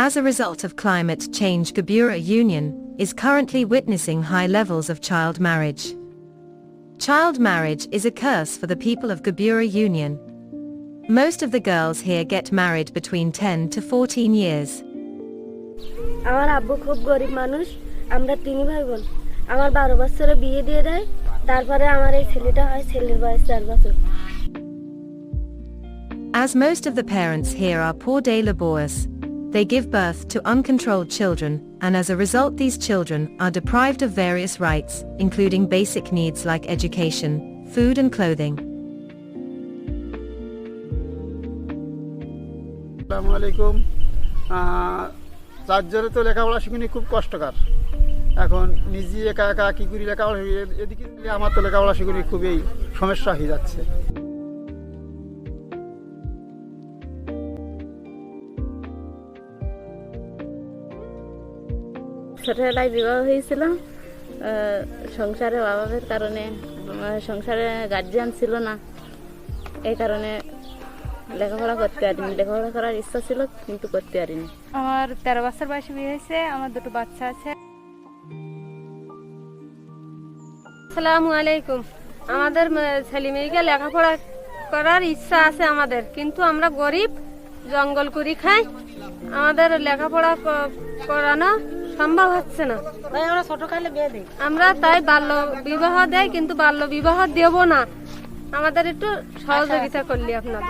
As a result of climate change, Gabura Union is currently witnessing high levels of child marriage. Child marriage is a curse for the people of Gabura Union. Most of the girls here get married between 10 to 14 years. আমার আব্বু খুব গরিব মানুষ, আমরা তিন ভাই বোন। আমার 12 বছরে বিয়ে দিয়ে দেয়, তারপরে আমার এই ছেলেটা হয়, ছেলের বয়স 4 বছর। As most of the parents here are poor day laborers, they give birth to uncontrolled children, and as a result these children are deprived of various rights, including basic needs like education, food and clothing. আসসালামু আলাইকুম। চারজনে তো লেখাপড়া শিখুনি, খুব কষ্টকর। এখন নিজে একা একা কী করি লেখাপড়া, এদিকে আমার তো লেখাপড়া শিখুনি, খুবই সমস্যা হয়ে যাচ্ছে। ছোটবেলায় বিবাহ হয়েছিল, সংসারে অভাবের কারণে, সংসারে গার্জিয়ান ছিল না, এই কারণে লেখাপড়া করতে পারিনি। লেখাপড়া করার ইচ্ছা ছিল কিন্তু করতে পারিনি। আমার 13 বছর বয়সে বিয়ে হয়েছে, আমার 2 বাচ্চা আছে। আসসালামু আলাইকুম। আমাদের ছেলে মেয়েকে লেখাপড়া করার ইচ্ছা আছে আমাদের, কিন্তু আমরা গরিব, জঙ্গল করি খাই, আমাদের লেখাপড়া করানো সম্ভব হচ্ছে না। তাই আমরা ছোটকালে বিয়ে দিই, আমরা তাই বাল্য বিবাহ দেয়, কিন্তু বাল্য বিবাহ দেব না। আমাদের একটু সহযোগিতা করলি আপনারা।